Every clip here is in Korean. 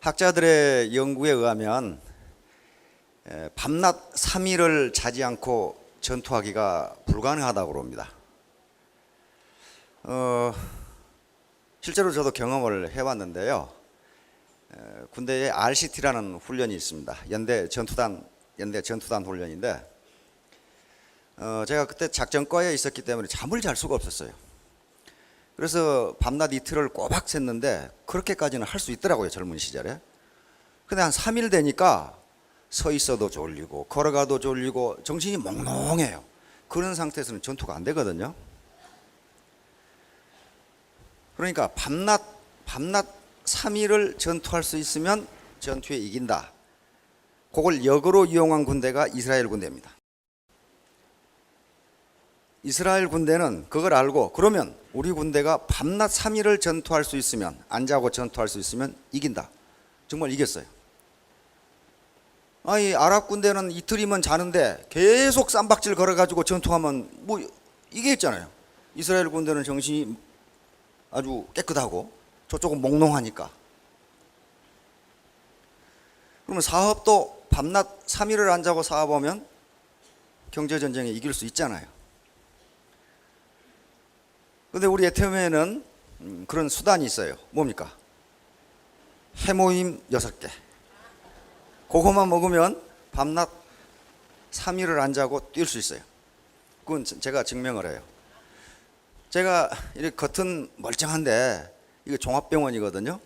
학자들의 연구에 의하면 밤낮 3일을 자지 않고 전투하기가 불가능하다고 합니다. 실제로 저도 경험을 해봤는데요. 군대에 RCT라는 훈련이 있습니다. 연대 전투단 훈련인데 제가 그때 작전과에 있었기 때문에 잠을 잘 수가 없었어요. 그래서 밤낮 이틀을 꼬박 샜는데 그렇게까지는 할 수 있더라고요, 젊은 시절에. 근데 한 3일 되니까 서 있어도 졸리고 걸어가도 졸리고 정신이 몽롱해요. 그런 상태에서는 전투가 안 되거든요. 그러니까 밤낮 3일을 전투할 수 있으면 전투에 이긴다. 그걸 역으로 이용한 군대가 이스라엘 군대입니다. 이스라엘 군대는 그걸 알고 그러면 우리 군대가 밤낮 3일을 전투할 수 있으면, 안 자고 전투할 수 있으면 이긴다. 정말 이겼어요. 아니, 아랍 군대는 이틀이면 자는데 계속 쌈박질 걸어가지고 전투하면 뭐 이기겠잖아요. 이스라엘 군대는 정신이 아주 깨끗하고 저쪽은 몽롱하니까. 그러면 사업도 밤낮 3일을 안 자고 사업하면 경제전쟁에 이길 수 있잖아요. 근데 우리 에테메에는 그런 수단이 있어요. 뭡니까? 해모임 6개. 그것만 먹으면 밤낮 3일을 안 자고 뛸 수 있어요. 그건 제가 증명을 해요. 제가 이렇게 겉은 멀쩡한데 이게 종합병원이거든요.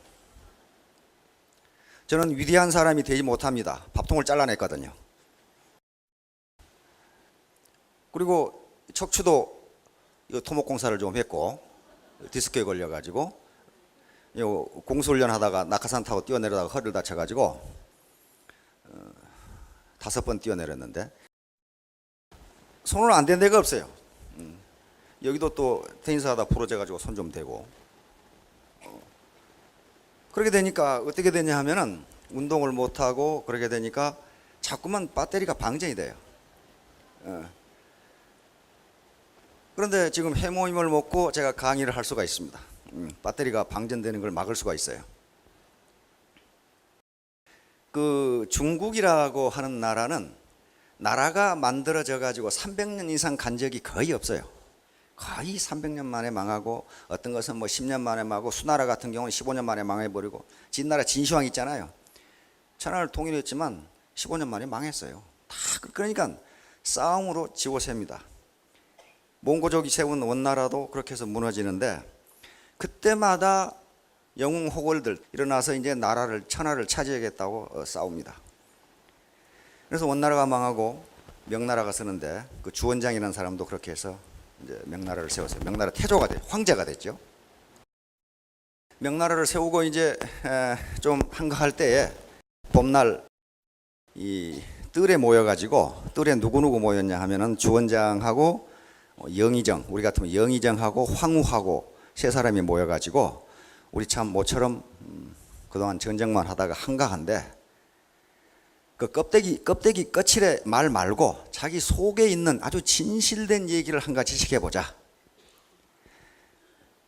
저는 위대한 사람이 되지 못합니다. 밥통을 잘라냈거든요. 그리고 척추도 토목공사를 좀 했고 디스크에 걸려가지고 공수훈련 하다가 낙하산 타고 뛰어내려다가 허리를 다쳐가지고 5번 뛰어내렸는데 손으로 안 된 데가 없어요. 여기도 또 테니스 하다 부러져가지고 손 좀 대고. 그렇게 되니까 어떻게 되냐 하면은 운동을 못하고 그렇게 되니까 자꾸만 배터리가 방전이 돼요. 그런데 지금 해모임을 먹고 제가 강의를 할 수가 있습니다. 배터리가 방전되는 걸 막을 수가 있어요. 그 중국이라고 하는 나라가 만들어져 가지고 300년 이상 간 적이 거의 없어요. 거의 300년 만에 망하고, 어떤 것은 뭐 10년 만에 망하고, 수나라 같은 경우는 15년 만에 망해버리고, 진나라 진시황 있잖아요. 천하를 통일했지만 15년 만에 망했어요. 다 그러니까 싸움으로 지고 셉니다. 몽고족이 세운 원나라도 그렇게 해서 무너지는데, 그때마다 영웅 호걸들 일어나서 이제 천하를 차지하겠다고 싸웁니다. 그래서 원나라가 망하고 명나라가 서는데, 그 주원장이라는 사람도 그렇게 해서 이제 명나라를 세웠어요. 명나라 태조가 황제가 됐죠. 명나라를 세우고 이제 좀 한가할 때에 봄날 이 뜰에 모여가지고, 뜰에 누구누구 모였냐 하면은 주원장하고 영의정, 우리 같으면 영의정하고 황후하고 세 사람이 모여가지고, 우리 참 모처럼 그동안 전쟁만 하다가 한가한데, 그 껍데기 거칠의 말 말고 자기 속에 있는 아주 진실된 얘기를 한 가지씩 해보자.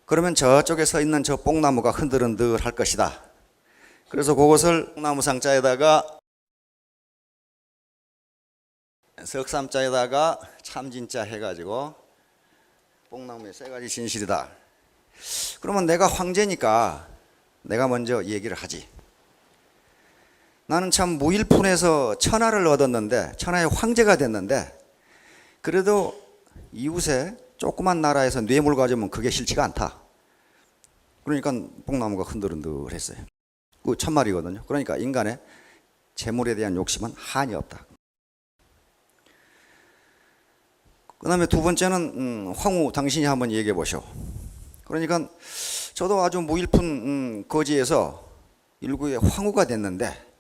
그러면 저쪽에 서 있는 저 뽕나무가 흔들흔들 할 것이다. 그래서 그것을 뽕나무 상자에다가 석삼자에다가 참진자 해가지고 뽕나무에 세 가지 진실이다. 그러면 내가 황제니까 내가 먼저 얘기를 하지. 나는 참 무일푼에서 천하를 얻었는데, 천하의 황제가 됐는데, 그래도 이웃에 조그만 나라에서 뇌물 가지면 그게 싫지가 않다. 그러니까 뽕나무가 흔들흔들했어요. 그 참말이거든요. 그러니까 인간의 재물에 대한 욕심은 한이 없다. 그 다음에 두 번째는 황후, 당신이 한번 얘기해 보시오. 그러니까 저도 아주 무일푼 거지에서 일구의 황후가 됐는데,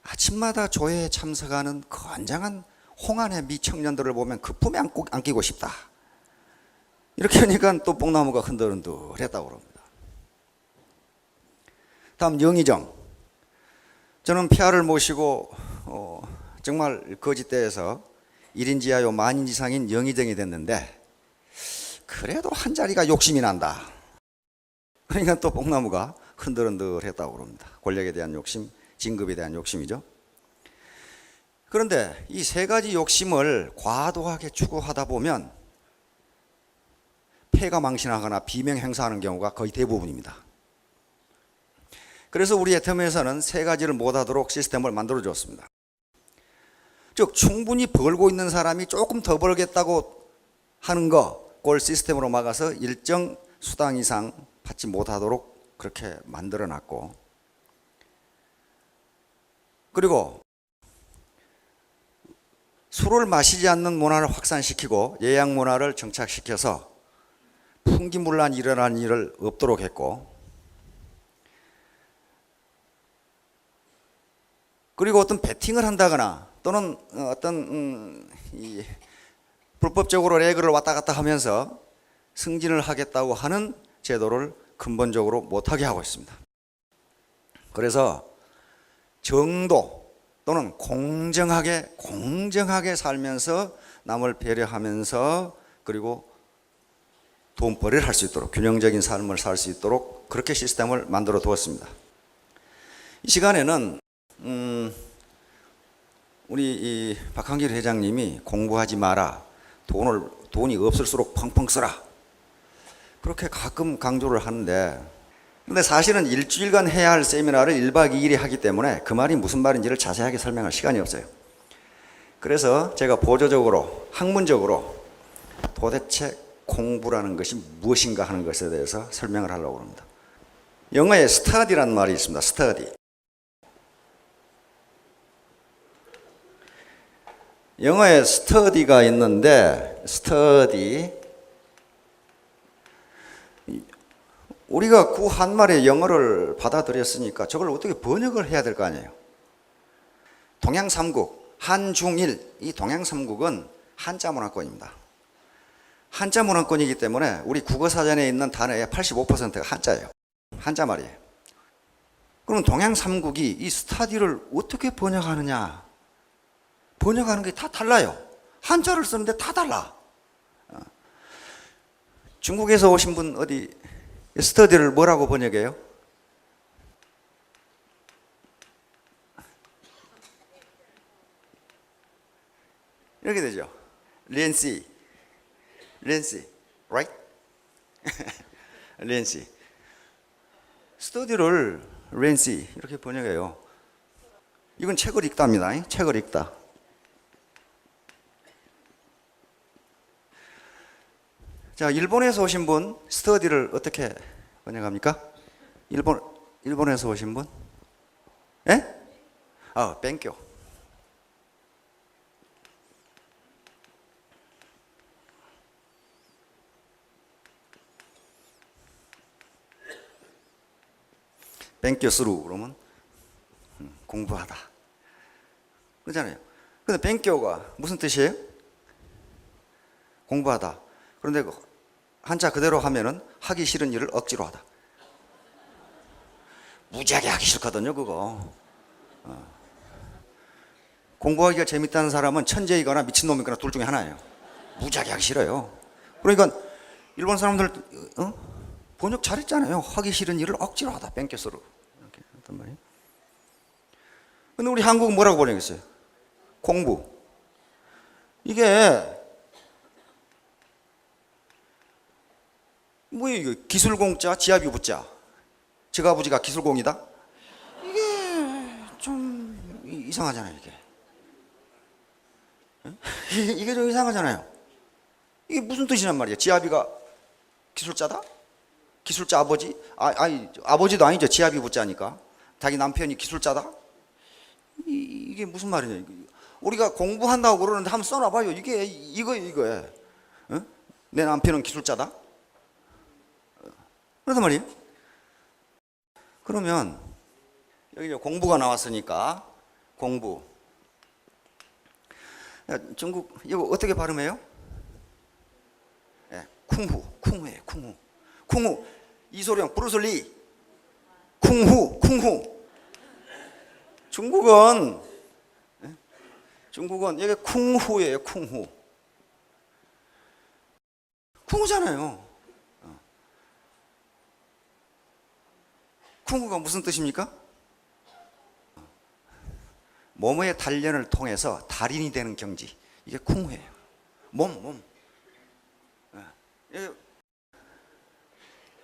아침마다 조회에 참석하는 건장한 홍안의 미청년들을 보면 그 품에 안기고 싶다. 이렇게 하니까 또 뽕나무가 흔들흔들했다고 합니다. 다음 영의정. 저는 폐하를 모시고 정말 거짓대에서 1인지하여 만인지상인 영의정이 됐는데, 그래도 한 자리가 욕심이 난다. 그러니까 또 뽕나무가 흔들흔들했다고 그럽니다. 권력에 대한 욕심, 진급에 대한 욕심이죠. 그런데 이 세 가지 욕심을 과도하게 추구하다 보면 폐가 망신하거나 비명행사하는 경우가 거의 대부분입니다. 그래서 우리 애터미에서는 세 가지를 못하도록 시스템을 만들어 줬습니다. 즉 충분히 벌고 있는 사람이 조금 더 벌겠다고 하는 거, 그걸 시스템으로 막아서 일정 수당 이상 받지 못하도록 그렇게 만들어 놨고, 그리고 술을 마시지 않는 문화를 확산시키고 예약 문화를 정착시켜서 풍기문란 일어나는 일을 없도록 했고, 그리고 어떤 베팅을 한다거나 또는 어떤 이 불법적으로 레그를 왔다 갔다 하면서 승진을 하겠다고 하는 제도를 근본적으로 못하게 하고 있습니다. 그래서 정도 또는 공정하게 살면서 남을 배려하면서 그리고 돈벌이를 할 수 있도록 균형적인 삶을 살 수 있도록 그렇게 시스템을 만들어 두었습니다. 이 시간에는 우리 이 박한길 회장님이 공부하지 마라, 돈이 없을수록 펑펑 써라, 그렇게 가끔 강조를 하는데, 근데 사실은 일주일간 해야 할 세미나를 1박 2일에 하기 때문에 그 말이 무슨 말인지를 자세하게 설명할 시간이 없어요. 그래서 제가 보조적으로 학문적으로 도대체 공부라는 것이 무엇인가 하는 것에 대해서 설명을 하려고 합니다. 영어에 study라는 말이 있습니다. study. 영어에 study가 있는데, study, 우리가 구한말의 영어를 받아들였으니까 저걸 어떻게 번역을 해야 될 거 아니에요. 동양삼국, 한중일, 이 동양삼국은 한자 문화권입니다. 한자 문화권이기 때문에 우리 국어사전에 있는 단어의 85%가 한자예요. 한자 말이에요. 그럼 동양삼국이 이 스타디를 어떻게 번역하느냐? 번역하는 게 다 달라요. 한자를 쓰는데 다 달라. 중국에서 오신 분 어디 스터디를 뭐라고 번역해요? 이렇게 되죠. 렌시, right? 렌시. 스터디를 렌시 이렇게 번역해요. 이건 책을 읽다입니다. 책을 읽다. 자, 일본에서 오신 분 스터디를 어떻게 번역합니까? 일본에서 오신 분? 예? 뱅교. 뱅교스루 그러면 공부하다 그러잖아요. 근데 뱅교가 무슨 뜻이에요? 공부하다. 그런데 한자 그대로 하면은 하기 싫은 일을 억지로 하다. 무지하게 하기 싫거든요, 그거. 공부하기가 재밌다는 사람은 천재이거나 미친놈이거나 둘 중에 하나예요. 무지하게 하기 싫어요. 그러니까 일본 사람들 번역 잘했잖아요. 하기 싫은 일을 억지로 하다, 뺑겨서로. 이렇게 했단 말이에요. 근데 우리 한국은 뭐라고 번역했어요? 공부. 이게 뭐예요? 이거 기술공자, 지아비부자. 저아버지가 기술공이다? 이게 좀 이상하잖아요, 이게. 이게 좀 이상하잖아요. 이게 무슨 뜻이란 말이에요? 지아비가 기술자다? 기술자 아버지? 아니, 아버지도 아니죠. 지아비 부자니까. 자기 남편이 기술자다? 이게 무슨 말이냐. 우리가 공부한다고 그러는데 한번 써놔봐요. 이게 이거예요. 어? 내 남편은 기술자다? 그러단 말이에요. 그러면 여기 공부가 나왔으니까 공부. 중국 이거 어떻게 발음해요? 네, 쿵후예요. 쿵후. 이소룡, 브루슬리. 쿵후. 중국은 이게 쿵후예요. 쿵후잖아요. 쿵후가 무슨 뜻입니까? 몸의 단련을 통해서 달인이 되는 경지. 이게 쿵후예요. 몸.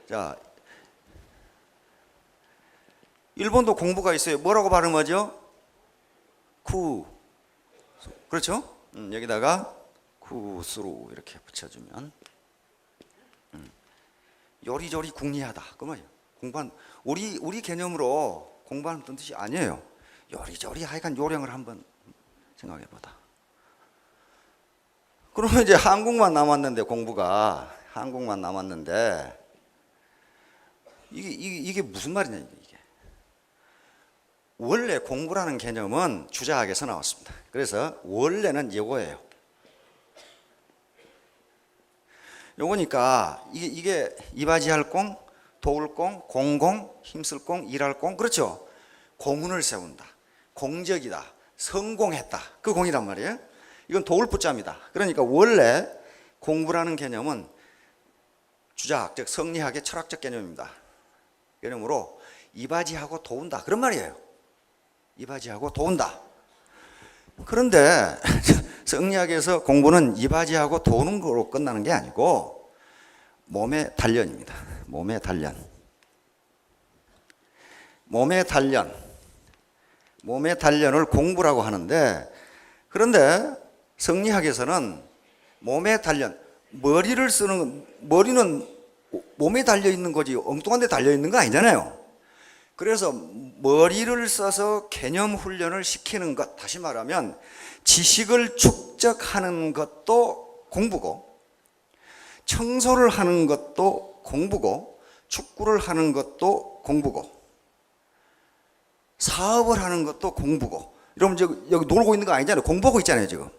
자, 일본도 공부가 있어요. 뭐라고 발음하죠? 쿠. 그렇죠? 여기다가 쿠스루 이렇게 붙여주면 요리조리 궁리하다. 그 말이에요. 공부한 우리 개념으로 공부하는 뜻이 아니에요. 요리조리 하여간 요령을 한번 생각해보다. 그러면 이제 한국만 남았는데 공부가 한국만 남았는데 이게 무슨 말이냐 이게. 원래 공부라는 개념은 주자학에서 나왔습니다. 그래서 원래는 이거예요. 요거니까 이게 이바지할 공, 도울 공, 공공, 힘쓸 공, 일할 공, 그렇죠? 공훈을 세운다, 공적이다, 성공했다, 그 공이란 말이에요. 이건 도울 부자입니다. 그러니까 원래 공부라는 개념은 주자학, 즉 성리학의 철학적 개념입니다. 개념으로 이바지하고 도운다 그런 말이에요. 이바지하고 도운다. 그런데 성리학에서 공부는 이바지하고 도우는 거로 끝나는 게 아니고 몸의 단련입니다. 몸의 단련. 몸의 단련을 공부라고 하는데, 그런데 성리학에서는 몸의 단련, 머리는 몸에 달려 있는 거지 엉뚱한 데 달려 있는 거 아니잖아요. 그래서 머리를 써서 개념 훈련을 시키는 것, 다시 말하면 지식을 축적하는 것도 공부고, 청소를 하는 것도 공부고, 축구를 하는 것도 공부고, 사업을 하는 것도 공부고. 여러분 여기 놀고 있는 거 아니잖아요. 공부하고 있잖아요 지금.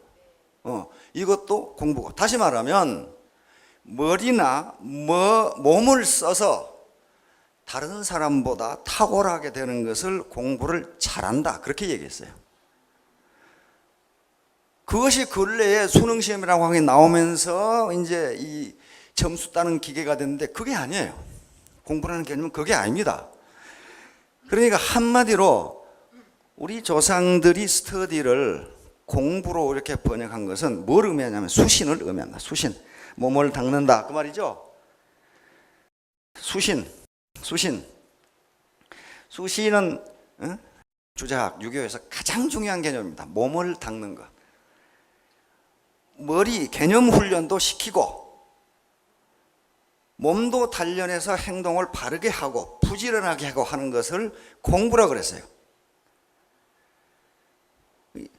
이것도 공부고. 다시 말하면 머리나 몸을 써서 다른 사람보다 탁월하게 되는 것을 공부를 잘한다, 그렇게 얘기했어요. 그것이 근래에 수능시험이라고 하는 게 나오면서 이제 이 점수 따는 기계가 됐는데 그게 아니에요. 공부라는 개념은 그게 아닙니다. 그러니까 한마디로 우리 조상들이 스터디를 공부로 이렇게 번역한 것은 뭘 의미하냐면 수신을 의미한다. 수신. 몸을 닦는다 그 말이죠. 수신은 주자학, 유교에서 가장 중요한 개념입니다. 몸을 닦는 것. 머리 개념 훈련도 시키고 몸도 단련해서 행동을 바르게 하고 부지런하게 하고 하는 것을 공부라 그랬어요.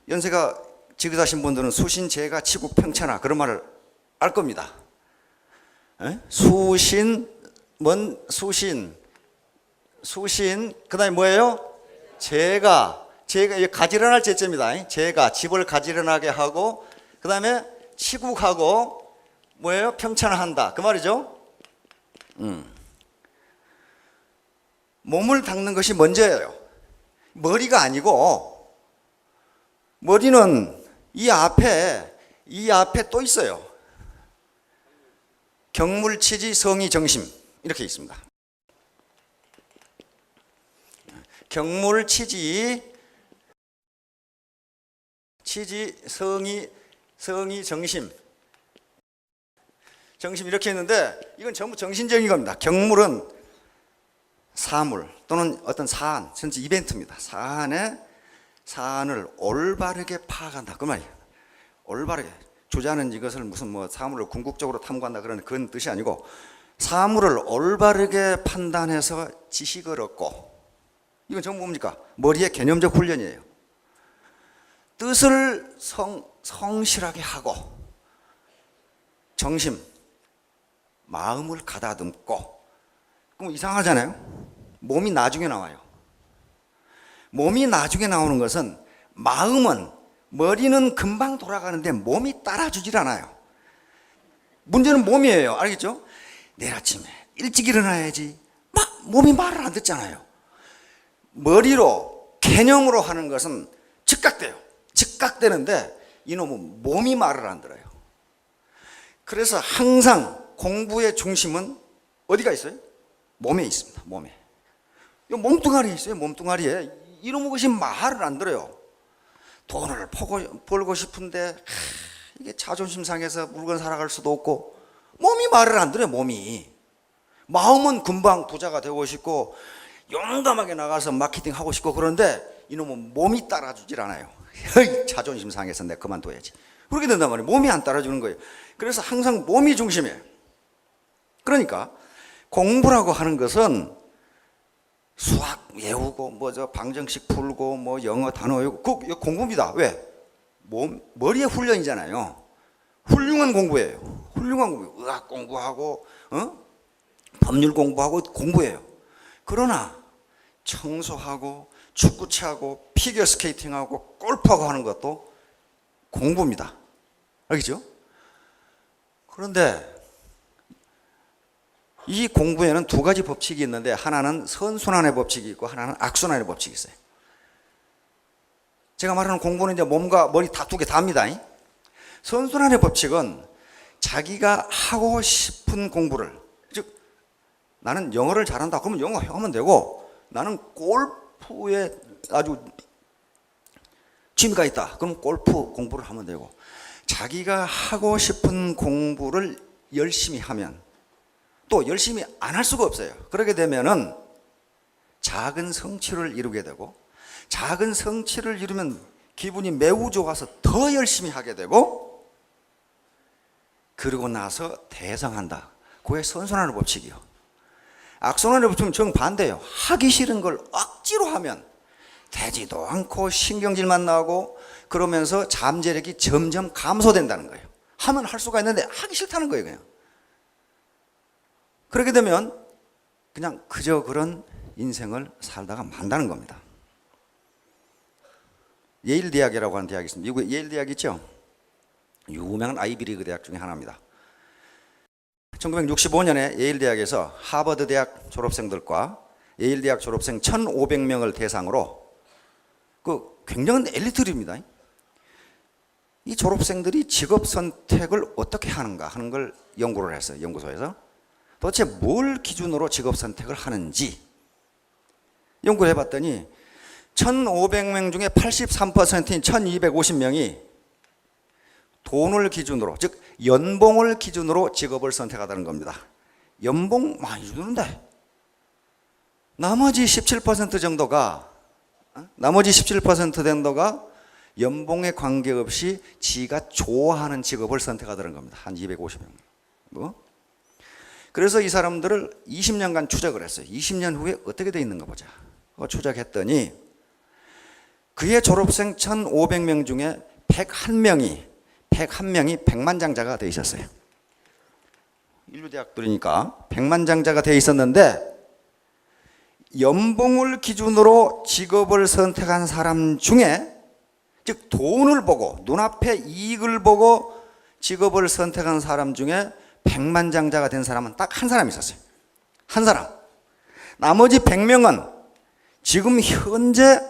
연세가 지긋하신 분들은 수신, 제가, 치국, 평천하 그런 말을 알 겁니다. 수신, 그 다음에 뭐예요? 제가 가지런할 제자입니다. 제가 집을 가지런하게 하고, 그 다음에 치국하고 뭐예요? 평천한다 그 말이죠. 몸을 닦는 것이 먼저예요. 머리가 아니고, 머리는 이 앞에 또 있어요. 경물치지 성의 정심 이렇게 있습니다. 경물치지 성의 정심 이렇게 했는데 이건 전부 정신적인 겁니다. 경물은 사물 또는 어떤 사안,甚至이벤트입니다. 사안을 올바르게 파악한다 그 말이에요. 올바르게. 주자는 이것을 무슨 사물을 궁극적으로 탐구한다 그런 뜻이 아니고, 사물을 올바르게 판단해서 지식을 얻고, 이건 전부 뭡니까? 머리의 개념적 훈련이에요. 뜻을 성실하게 하고, 정심, 마음을 가다듬고. 그럼 이상하잖아요. 몸이 나중에 나와요. 몸이 나중에 나오는 것은, 머리는 금방 돌아가는데 몸이 따라주질 않아요. 문제는 몸이에요. 알겠죠? 내일 아침에 일찍 일어나야지. 몸이 말을 안 듣잖아요. 머리로 개념으로 하는 것은 즉각돼요. 즉각되는데 이놈은 몸이 말을 안 들어요. 그래서 항상 공부의 중심은 어디가 있어요? 몸에 있습니다. 몸에. 이 몸뚱아리 있어요. 몸뚱아리에 이놈의 것이 말을 안 들어요. 돈을 벌고 싶은데 이게 자존심 상해서 물건 살아갈 수도 없고 몸이 말을 안 들어요. 몸이. 마음은 금방 부자가 되고 싶고 용감하게 나가서 마케팅 하고 싶고 그런데 이놈은 몸이 따라주질 않아요. 자존심 상해서 내가 그만둬야지. 그렇게 된단 말이에요. 몸이 안 따라주는 거예요. 그래서 항상 몸이 중심이에요. 그러니까 공부라고 하는 것은 수학 외우고 뭐 저 방정식 풀고 뭐 영어 단어 외우고 그 공부입니다. 왜? 머리의 훈련이잖아요. 훌륭한 공부예요. 훌륭한 공부. 의학 공부하고 법률 공부하고 공부예요. 그러나 청소하고 축구차하고 피겨 스케이팅하고 골프하고 하는 것도 공부입니다. 알겠죠? 그런데 이 공부에는 두 가지 법칙이 있는데 하나는 선순환의 법칙이 있고 하나는 악순환의 법칙이 있어요. 제가 말하는 공부는 이제 몸과 머리 다 두 개 다입니다. 선순환의 법칙은 자기가 하고 싶은 공부를, 즉 나는 영어를 잘한다 그러면 영어 하면 되고, 나는 골프에 아주 취미가 있다 그럼 골프 공부를 하면 되고, 자기가 하고 싶은 공부를 열심히 하면 또 열심히 안 할 수가 없어요. 그러게 되면은 작은 성취를 이루게 되고, 작은 성취를 이루면 기분이 매우 좋아서 더 열심히 하게 되고, 그러고 나서 대성한다. 그게 선순환의 법칙이요. 악순환의 법칙은 정반대예요. 하기 싫은 걸 억지로 하면 되지도 않고 신경질만 나고 그러면서 잠재력이 점점 감소된다는 거예요. 하면 할 수가 있는데 하기 싫다는 거예요. 그냥. 그렇게 되면 그냥 그저 그런 인생을 살다가 만다는 겁니다. 예일 대학이라고 하는 대학이 있습니다. 미국에 예일 대학 있죠? 유명한 아이비리그 대학 중에 하나입니다. 1965년에 예일 대학에서 하버드 대학 졸업생들과 예일 대학 졸업생 1,500명을 대상으로 굉장한 엘리트입니다. 이 졸업생들이 직업 선택을 어떻게 하는가 하는 걸 연구를 했어요. 연구소에서 도대체 뭘 기준으로 직업 선택을 하는지 연구를 해봤더니 1,500명 중에 83%인 1,250명이 돈을 기준으로, 즉 연봉을 기준으로 직업을 선택하다는 겁니다. 연봉 많이 주는데 나머지 17% 정도가 연봉에 관계없이 지가 좋아하는 직업을 선택하다는 겁니다. 한 250명. 그래서 이 사람들을 20년간 추적을 했어요. 20년 후에 어떻게 돼 있는가 보자. 추적했더니 그의 졸업생 1,500명 중에 101명이 백만장자가 돼 있었어요. 인류대학들이니까 백만장자가 돼 있었는데, 연봉을 기준으로 직업을 선택한 사람 중에, 즉 돈을 보고 눈앞에 이익을 보고 직업을 선택한 사람 중에 백만장자가 된 사람은 딱 한 사람 있었어요. 한 사람. 나머지 100명은 지금 현재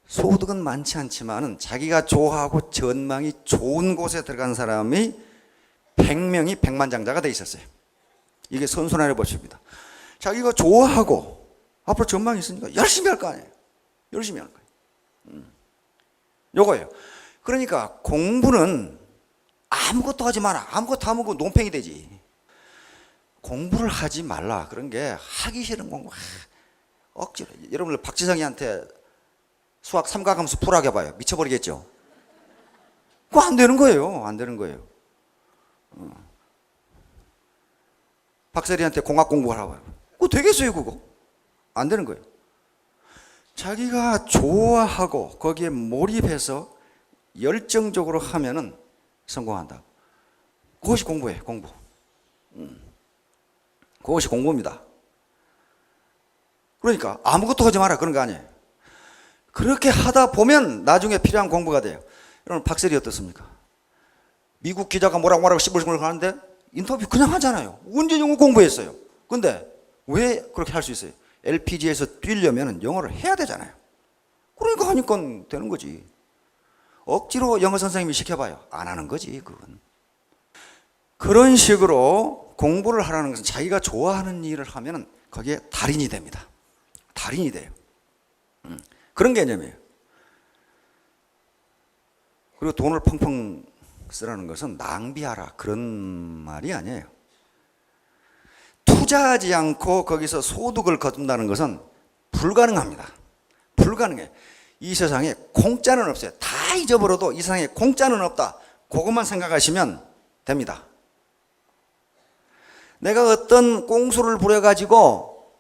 소득은 많지 않지만은 자기가 좋아하고 전망이 좋은 곳에 들어간 사람이 100명이 백만장자가 돼 있었어요. 이게 선순환의 법칙입니다. 자기가 좋아하고 앞으로 전망이 있으니까 열심히 할 거 아니에요. 열심히 할 거예요. 요거예요. 그러니까 공부는 아무것도 하지 마라. 아무것도 하면 논팽이 되지. 공부를 하지 말라. 그런 게 하기 싫은 공부. 억지로. 여러분들 박지성이한테 수학 삼각함수 풀하게 봐요. 미쳐버리겠죠. 그거 안 되는 거예요. 안 되는 거예요. 박세리한테 공학 공부하라고 봐요. 그거 되겠어요, 그거? 안 되는 거예요. 자기가 좋아하고 거기에 몰입해서 열정적으로 하면은 성공한다. 그것이 공부예요, 공부. 그것이 공부입니다. 그러니까 아무것도 하지 마라 그런 거 아니에요. 그렇게 하다 보면 나중에 필요한 공부가 돼요. 여러분 박세리 어떻습니까? 미국 기자가 뭐라고 시불시불 하는데 인터뷰 그냥 하잖아요. 언제 영어 공부했어요? 근데 왜 그렇게 할 수 있어요? LPG에서 뛰려면 영어를 해야 되잖아요. 그러니까 하니까 되는 거지. 억지로 영어 선생님이 시켜봐요. 안 하는 거지 그건. 그런 식으로 공부를 하라는 것은 자기가 좋아하는 일을 하면 거기에 달인이 됩니다. 달인이 돼요. 그런 개념이에요. 그리고 돈을 펑펑 쓰라는 것은 낭비하라 그런 말이 아니에요. 투자하지 않고 거기서 소득을 거둔다는 것은 불가능합니다. 불가능해. 이 세상에 공짜는 없어요. 다 잊어버려도 이 세상에 공짜는 없다. 그것만 생각하시면 됩니다. 내가 어떤 꽁수를 부려가지고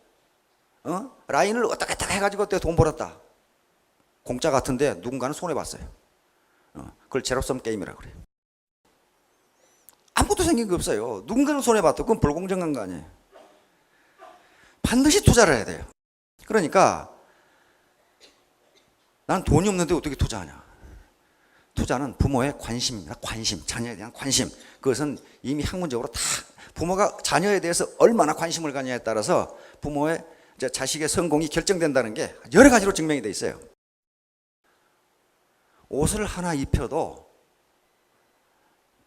라인을 어떻게 딱 해가지고 돈 벌었다. 공짜 같은데 누군가는 손해봤어요. 그걸 제로섬 게임이라고 그래요. 아무것도 생긴 게 없어요. 누군가는 손해봤다. 그건 불공정한 거 아니에요. 반드시 투자를 해야 돼요. 그러니까 난 돈이 없는데 어떻게 투자하냐. 투자는 부모의 관심입니다. 관심, 자녀에 대한 관심. 그것은 이미 학문적으로 다 부모가 자녀에 대해서 얼마나 관심을 갖냐에 따라서 부모의 자식의 성공이 결정된다는 게 여러 가지로 증명이 돼 있어요. 옷을 하나 입혀도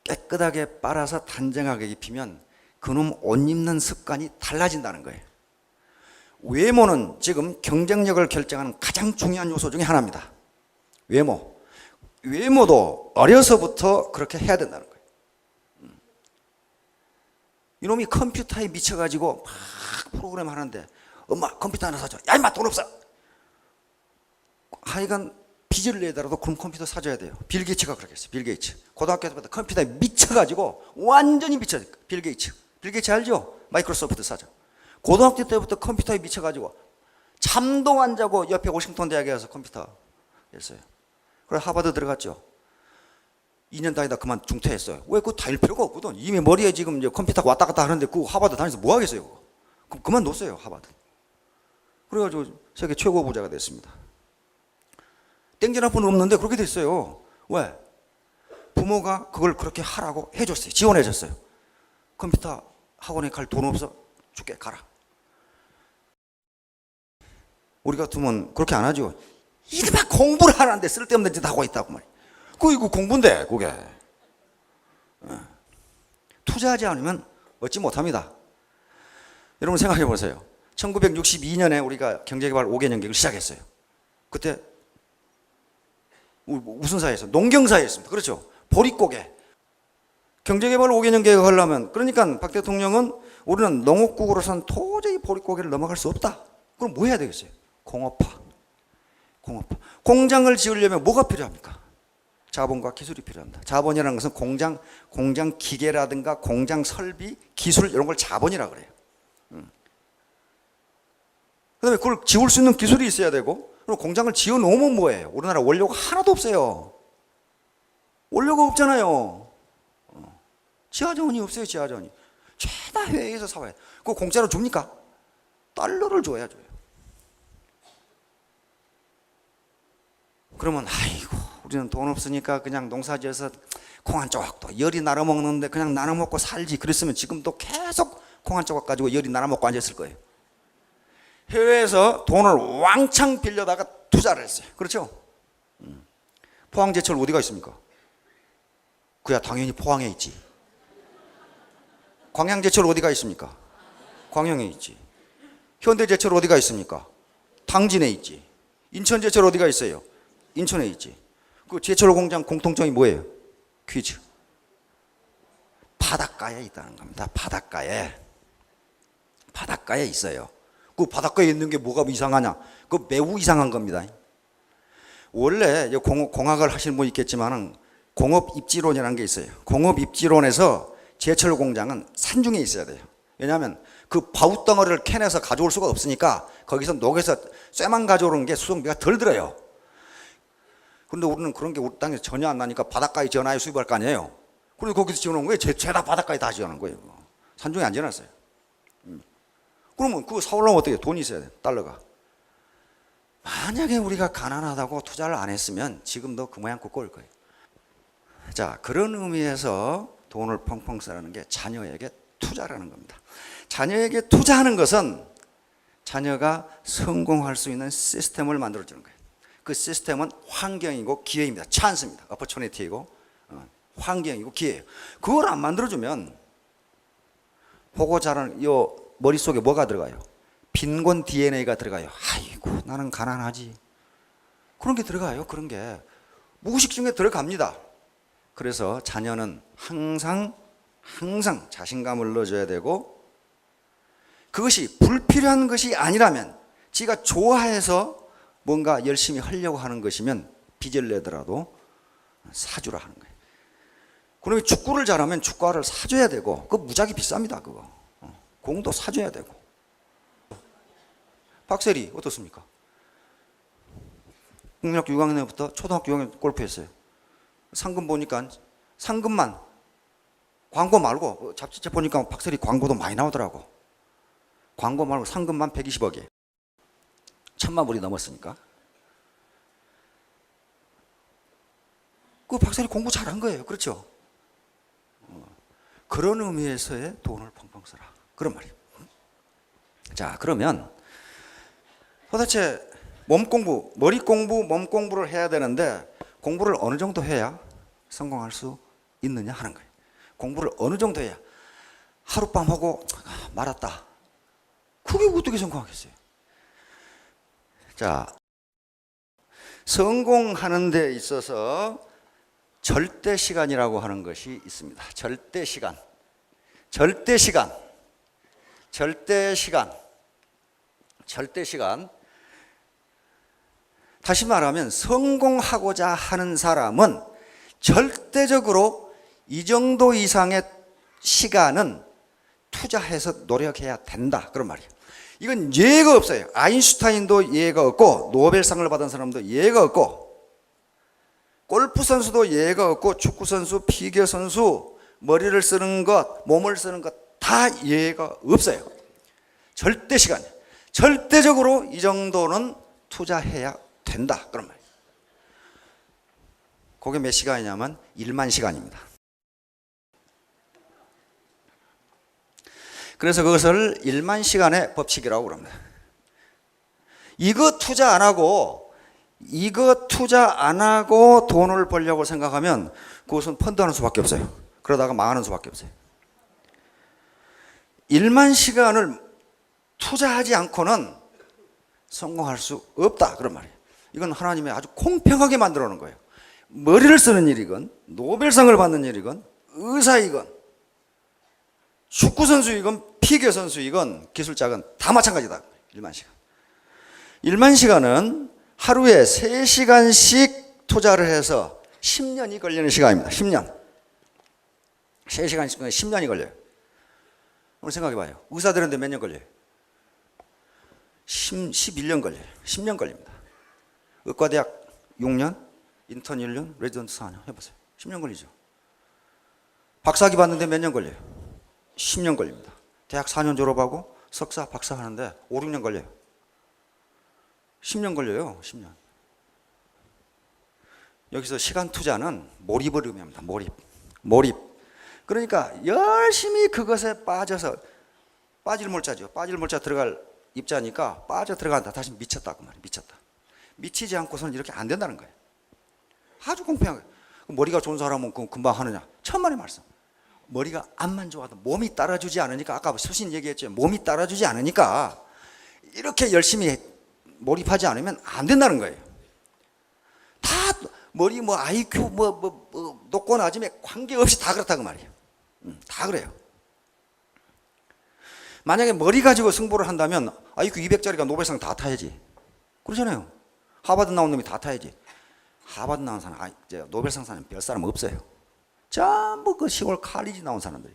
깨끗하게 빨아서 단정하게 입히면 그놈 옷 입는 습관이 달라진다는 거예요. 외모는 지금 경쟁력을 결정하는 가장 중요한 요소 중에 하나입니다. 외모도 어려서부터 그렇게 해야 된다는 거예요. 이놈이 컴퓨터에 미쳐가지고 막 프로그램 하는데 엄마 컴퓨터 하나 사줘. 야 임마 돈 없어. 하여간 빚을 내더라도 그럼 컴퓨터 사줘야 돼요. 빌 게이츠가 그렇게 했어요. 빌 게이츠. 고등학교 때부터 컴퓨터에 미쳐가지고 완전히 미쳐. 빌 게이츠. 빌 게이츠 알죠? 마이크로소프트 사죠. 고등학교 때부터 컴퓨터에 미쳐가지고 잠도 안 자고 옆에 워싱턴 대학에 가서 컴퓨터 했어요. 그래서 하버드 들어갔죠. 2년 다니다 그만 중퇴했어요. 왜 그거 다닐 필요가 없거든. 이미 머리에 지금 이제 컴퓨터가 왔다 갔다 하는데 그 하버드 다니면서 뭐 하겠어요? 그럼 그만 놓았어요, 하버드. 그래가지고 세계 최고 부자가 됐습니다. 땡전 한 푼 없는데 그렇게 됐어요. 왜? 부모가 그걸 그렇게 하라고 해줬어요. 지원해줬어요. 컴퓨터 학원에 갈 돈 없어? 줄게, 가라. 우리 같으면 그렇게 안 하죠. 이놈아 공부를 하는데 쓸데없는 짓 하고 있다고 말이야. 이거 공부인데 그게. 투자하지 않으면 얻지 못합니다. 여러분 생각해 보세요. 1962년에 우리가 경제개발 5개년 계획을 시작했어요. 그때 무슨 사회에서? 농경사회였습니다. 그렇죠. 보릿고개. 경제개발 5개년 계획을 하려면 그러니까 박 대통령은 우리는 농업국으로서는 도저히 보릿고개를 넘어갈 수 없다. 그럼 뭐 해야 되겠어요? 공업화. 공장을 지으려면 뭐가 필요합니까? 자본과 기술이 필요합니다. 자본이라는 것은 공장 기계라든가 공장 설비, 기술 이런 걸 자본이라고 그래요. 그다음에 그걸 지을 수 있는 기술이 있어야 되고 그리고 공장을 지어 놓으면 뭐예요? 우리나라 원료가 하나도 없어요. 원료가 없잖아요. 지하자원이 없어요. 지하자원이. 죄다 해외에서 사와요. 그거 공짜로 줍니까? 달러를 줘야죠. 그러면 아이고 우리는 돈 없으니까 그냥 농사지어서 콩 한 조각도 열이 나눠 먹는데 그냥 나눠 먹고 살지. 그랬으면 지금도 계속 콩 한 조각 가지고 열이 나눠 먹고 앉았을 거예요. 해외에서 돈을 왕창 빌려다가 투자를 했어요. 그렇죠? 포항제철 어디가 있습니까? 그야 당연히 포항에 있지. 광양제철 어디가 있습니까? 광양에 있지. 현대제철 어디가 있습니까? 당진에 있지. 인천제철 어디가 있어요? 인천에 있지. 그 제철 공장 공통점이 뭐예요? 퀴즈. 바닷가에 있다는 겁니다. 바닷가에 있어요. 그 바닷가에 있는 게 뭐가 이상하냐? 그 매우 이상한 겁니다. 원래 공학을 하시는 분 있겠지만은 공업 입지론이라는 게 있어요. 공업 입지론에서 제철 공장은 산중에 있어야 돼요. 왜냐하면 그 바우덩어리를 캐내서 가져올 수가 없으니까 거기서 녹여서 쇠만 가져오는 게 수송비가 덜 들어요. 그런데 우리는 그런 게 우리 땅에서 전혀 안 나니까 바닷가에 지어놔야 수입할 거 아니에요. 그래서 거기서 지어놓은 거예요. 죄다 바닷가에 다 지어놓은 거예요. 산중에 안 지어놨어요. 그러면 그거 사오려면 어떻게 해요? 돈이 있어야 돼. 달러가. 만약에 우리가 가난하다고 투자를 안 했으면 지금도 그 모양 꼴 거예요. 자, 그런 의미에서 돈을 펑펑 쓰라는 게 자녀에게 투자라는 겁니다. 자녀에게 투자하는 것은 자녀가 성공할 수 있는 시스템을 만들어주는 거예요. 그 시스템은 환경이고 기회입니다. 찬스입니다. 어퍼추니티이고 환경이고 기회예요. 그걸 안 만들어주면 보고 자라는 요 머릿속에 뭐가 들어가요? 빈곤 DNA가 들어가요. 아이고 나는 가난하지. 그런 게 들어가요. 그런 게 무의식 중에 들어갑니다. 그래서 자녀는 항상 자신감을 넣어줘야 되고, 그것이 불필요한 것이 아니라면, 지가 좋아해서 뭔가 열심히 하려고 하는 것이면 빚을 내더라도 사주라 하는 거예요. 그러면 축구를 잘하면 축구화를 사줘야 되고, 그거 무지하게 비쌉니다. 그거 공도 사줘야 되고. 박세리 어떻습니까? 국민학교 6학년부터 초등학교 6학년 골프했어요. 상금 보니까 상금만, 광고 말고 잡지책 보니까 박세리 광고도 많이 나오더라고. 광고 말고 상금만 120억이에요. 1000만 불이 넘었으니까. 그 박세리 공부 잘한 거예요. 그렇죠? 그런 의미에서의 돈을 펑펑 써라, 그런 말이에요. 자, 그러면 도대체 몸 공부, 머리 공부, 몸 공부를 해야 되는데 공부를 어느 정도 해야 성공할 수 있느냐 하는 거예요. 공부를 어느 정도 해야, 하룻밤 하고 말았다, 그게 어떻게 성공하겠어요? 자, 성공하는 데 있어서 절대 시간이라고 하는 것이 있습니다. 절대 시간. 다시 말하면 성공하고자 하는 사람은 절대적으로 이 정도 이상의 시간은 투자해서 노력해야 된다, 그런 말이에요. 이건 예가 없어요. 아인슈타인도 예가 없고, 노벨상을 받은 사람도 예가 없고, 골프 선수도 예가 없고, 축구 선수, 피겨 선수, 머리를 쓰는 것, 몸을 쓰는 것 다 예가 없어요. 절대 시간, 절대적으로 이 정도는 투자해야 된다, 그런 말이에요. 그게 몇 시간이냐면 1만 시간입니다. 그래서 그것을 1만 시간의 법칙이라고 그럽니다. 이거 투자 안 하고 돈을 벌려고 생각하면 그것은 펀드하는 수밖에 없어요. 그러다가 망하는 수밖에 없어요. 1만 시간을 투자하지 않고는 성공할 수 없다, 그런 말이에요. 이건 하나님이 아주 공평하게 만들어 놓은 거예요. 머리를 쓰는 일이건, 노벨상을 받는 일이건, 의사이건, 축구 선수이건, 피겨 선수이건, 기술자건 다 마찬가지다. 1만 시간. 1만 시간은 하루에 3시간씩 투자를 해서 10년이 걸리는 시간입니다. 10년. 3시간씩 10년이 걸려요. 오늘 생각해 봐요. 의사들한테 몇 년 걸려요? 11년 걸려요. 10년 걸립니다. 의과대학 6년, 인턴 1년, 레지던트 4년 해보세요. 10년 걸리죠. 박사학위 받는데 몇 년 걸려요? 10년 걸립니다. 대학 4년 졸업하고 석사, 박사 하는데 5, 6년 걸려요. 10년 걸려요. 10년. 여기서 시간 투자는 몰입을 의미합니다. 몰입. 그러니까 열심히 그것에 빠져서, 빠질 몰자죠. 빠질 몰자 들어갈 입자니까 빠져 들어간다. 다시 미쳤다, 그 말이에요. 미치지 않고서는 이렇게 안 된다는 거예요. 아주 공평하게. 머리가 좋은 사람은 금방 하느냐? 천만의 말씀. 머리가 암만 좋아도 몸이 따라주지 않으니까, 아까 수신 얘기했죠. 몸이 따라주지 않으니까 이렇게 열심히 몰입하지 않으면 안 된다는 거예요. 다 머리 IQ 높고 낮음에 관계없이 다 그렇다고 말이에요. 다 그래요. 만약에 머리 가지고 승부를 한다면 IQ 200짜리가 노벨상 다 타야지. 그러잖아요. 하버드 나온 놈이 다 타야지. 하버드 나온 사람, 노벨상 사람 별 사람 없어요. 전부 그 시골 칼리지 나온 사람들이.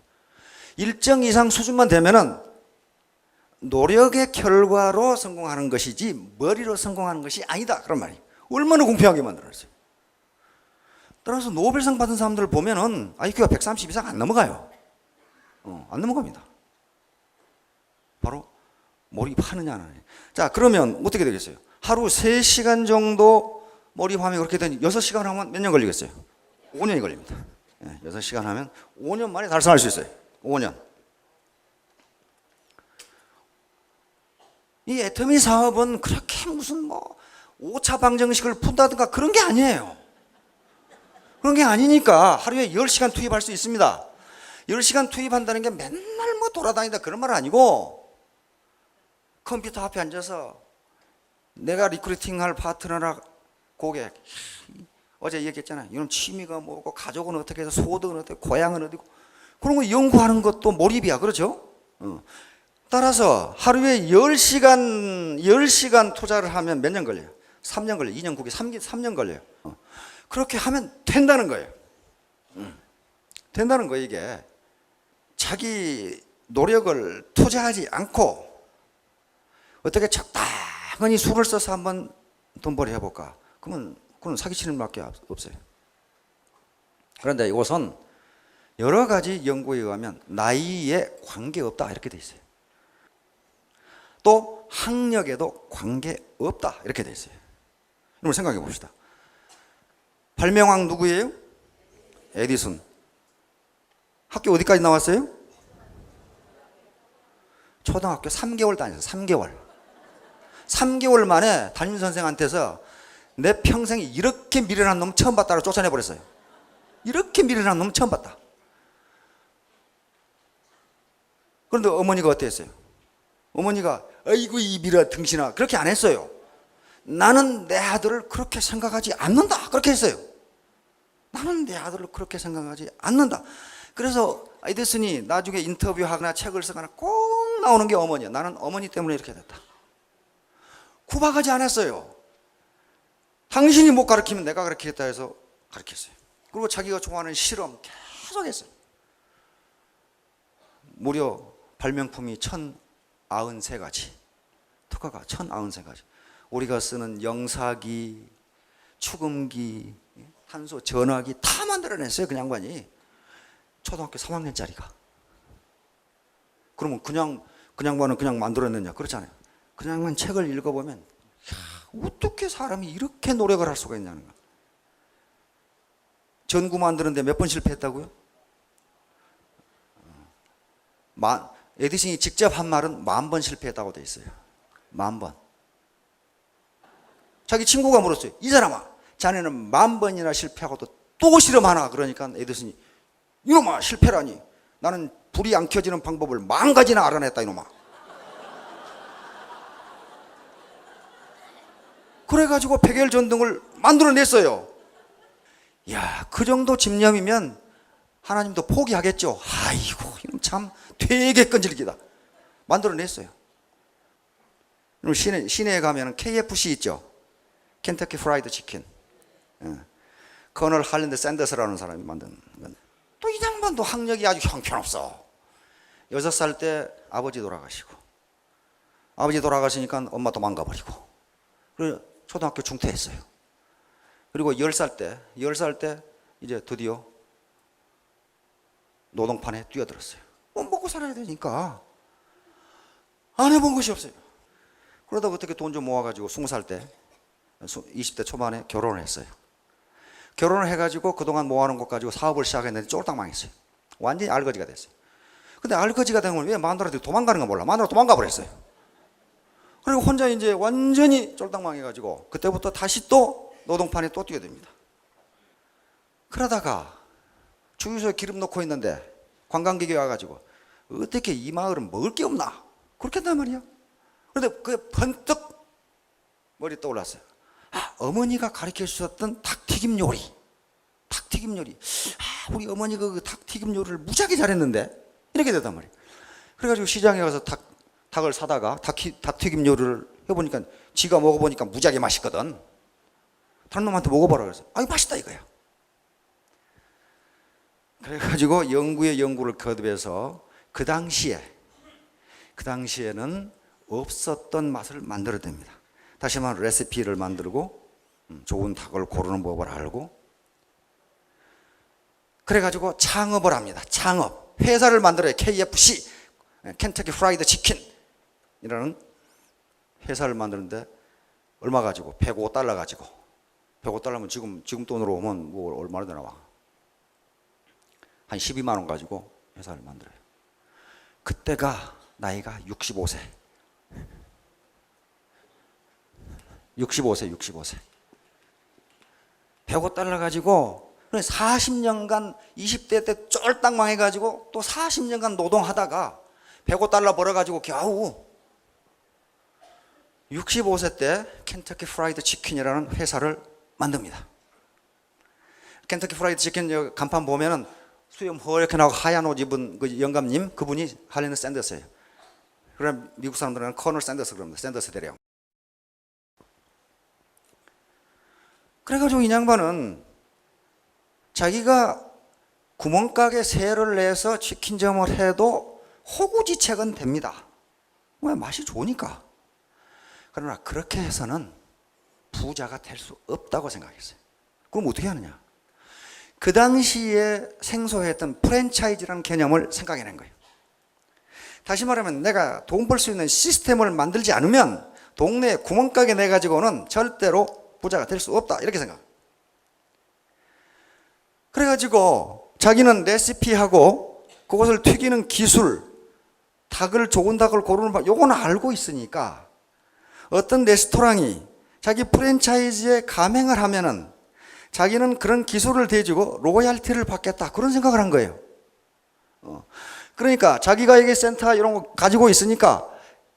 일정 이상 수준만 되면은 노력의 결과로 성공하는 것이지 머리로 성공하는 것이 아니다, 그런 말이에요. 얼마나 공평하게 만들었어요. 따라서 노벨상 받은 사람들을 보면은 IQ가 130 이상 안 넘어가요. 안 넘어갑니다. 바로 몰입하느냐 안 하느냐. 자, 그러면 어떻게 되겠어요? 하루 3시간 정도 몰입하면 그렇게 되니 6시간 하면 몇 년 걸리겠어요? 5년이 걸립니다. 6시간 하면 5년 만에 달성할 수 있어요. 5년. 이 애터미 사업은 그렇게 무슨 5차 방정식을 푼다든가 그런 게 아니에요. 그런 게 아니니까 하루에 10시간 투입할 수 있습니다. 10시간 투입한다는 게 맨날 돌아다니다 그런 말 아니고, 컴퓨터 앞에 앉아서 내가 리크루팅할 파트너나 고객, 어제 얘기했잖아요. 이런 취미가 뭐고, 가족은 어떻게 해서, 소득은 어떻게, 고향은 어디고, 그런 거 연구하는 것도 몰입이야. 그렇죠? 따라서 하루에 10시간 투자를 하면 몇 년 걸려요? 3년 걸려요. 2년 국에 3년 걸려요. 그렇게 하면 된다는 거예요. 된다는 거예요. 이게 자기 노력을 투자하지 않고 어떻게 적당히 수를 써서 한번 돈벌이 해볼까? 그러면 그건 사기치는 밖에 없어요. 그런데 이것은 여러 가지 연구에 의하면 나이에 관계없다 이렇게 돼 있어요. 또 학력에도 관계없다 이렇게 돼 있어요. 여러분 생각해 봅시다. 발명왕 누구예요? 에디슨. 학교 어디까지 나왔어요? 초등학교 3개월 다녔어요. 3개월. 3개월 만에 담임선생한테서 내 평생에 이렇게 미련한 놈 처음 봤다고 쫓아내버렸어요. 이렇게 미련한 놈 처음 봤다. 그런데 어머니가 어땠어요? 어머니가 아이고 이 미련 등신아 그렇게 안 했어요. 나는 내 아들을 그렇게 생각하지 않는다 그렇게 했어요. 나는 내 아들을 그렇게 생각하지 않는다. 그래서 에디슨이 나중에 인터뷰하거나 책을 쓰거나 꼭 나오는 게 어머니야. 나는 어머니 때문에 이렇게 됐다. 구박하지 않았어요. 당신이 못 가르치면 내가 가르치겠다 해서 가르쳤어요. 그리고 자기가 좋아하는 실험 계속 했어요. 무려 발명품이 1093가지. 특허가 1093가지. 우리가 쓰는 영사기, 축음기, 탄소 전화기 다 만들어냈어요. 그 양반이. 초등학교 3학년짜리가. 그러면 그 양반은 그냥 만들어냈냐? 그렇잖아요. 그 양반 책을 읽어보면 야, 어떻게 사람이 이렇게 노력을 할 수가 있냐는 거야. 전구 만드는데 몇 번 실패했다고요? 에디슨이 직접 한 말은 10,000번 실패했다고 돼 있어요. 10,000번. 자기 친구가 물었어요. 이 사람아, 자네는 10,000번이나 실패하고도 또 실험하나? 그러니까 에디슨이 이놈아 실패라니. 나는 불이 안 켜지는 방법을 10,000가지나 알아냈다 이놈아. 그래가지고 백열전등을 만들어냈어요. 야, 그 정도 집념이면 하나님도 포기하겠죠. 아이고 이놈 참 되게 끈질기다. 만들어냈어요. 시내에 가면 KFC 있죠. 켄터키 프라이드 치킨. 커널 할랜드 샌더스라는 사람이 만든 건. 또 이 양반도 학력이 아주 형편없어. 6살 때 아버지 돌아가시고, 아버지 돌아가시니까 엄마 도망가버리고, 그리고 초등학교 중퇴했어요. 그리고 10살 때 이제 드디어 노동판에 뛰어들었어요. 먹고 살아야 되니까 안 해본 것이 없어요. 그러다가 어떻게 돈 좀 모아가지고 20살 때 20대 초반에 결혼을 했어요. 결혼을 해가지고 그동안 모아놓은 것 가지고 사업을 시작했는데 쫄딱 망했어요. 완전히 알거지가 됐어요. 근데 알거지가 된 걸 왜 마누라한테 도망가는 거 몰라. 마누라 도망가 버렸어요. 그리고 혼자 이제 완전히 쫄딱 망해가지고 그때부터 다시 또 노동판에 또 뛰어듭니다. 그러다가 주유소에 기름 넣고 있는데 관광객이 와가지고 어떻게 이 마을은 먹을 게 없나? 그렇게 한단 말이야. 그런데 그게 번뜩 머리 떠올랐어요. 아, 어머니가 가르쳐 주셨던 닭튀김 요리. 닭튀김 요리. 아, 우리 어머니가 그 닭튀김 요리를 무지하게 잘했는데? 이렇게 됐단 말이에요. 그래가지고 시장에 가서 닭을 사다가 닭튀김 요리를 해보니까 지가 먹어보니까 무지하게 맛있거든. 다른 놈한테 먹어보라 그래서 아, 이거 맛있다 이거야. 그래가지고 연구를 거듭해서 그 당시에는 없었던 맛을 만들어냅니다. 다시 말하면 레시피를 만들고 좋은 닭을 고르는 법을 알고 그래가지고 창업을 합니다. 창업. 회사를 만들어요. KFC, 켄터키 프라이드 치킨이라는 회사를 만드는데 얼마 가지고? 105달러 가지고. 105달러면 지금 돈으로 오면 뭐 얼마나 되나 봐. 한 12만 원 가지고 회사를 만들어요. 그때가 나이가 65세. 65세. 105달러 가지고 40년간 20대 때 쫄딱 망해가지고 또 40년간 노동하다가 105달러 벌어가지고 겨우 65세 때 켄터키 프라이드 치킨이라는 회사를 만듭니다. 켄터키 프라이드 치킨 간판 보면은 수염 허옇게 나고 하얀 옷 입은 그 영감님, 그분이 할리는 샌더스예요. 그럼 미국 사람들은 커널 샌더스 그럽니다. 샌더스 대령. 그래가지고 이 양반은 자기가 구멍가게 세를 내서 치킨점을 해도 호구지책은 됩니다. 왜? 맛이 좋으니까. 그러나 그렇게 해서는 부자가 될 수 없다고 생각했어요. 그럼 어떻게 하느냐? 그 당시에 생소했던 프랜차이즈라는 개념을 생각해낸 거예요. 다시 말하면 내가 돈 벌 수 있는 시스템을 만들지 않으면 동네에 구멍가게 내가지고는 절대로 부자가 될 수 없다, 이렇게 생각. 그래가지고 자기는 레시피하고 그것을 튀기는 기술, 닭을 좋은 닭을 고르는 법, 요거는 알고 있으니까 어떤 레스토랑이 자기 프랜차이즈에 가맹을 하면은 자기는 그런 기술을 대주고 로얄티를 받겠다, 그런 생각을 한 거예요. 그러니까 자기가 이게 센터 이런 거 가지고 있으니까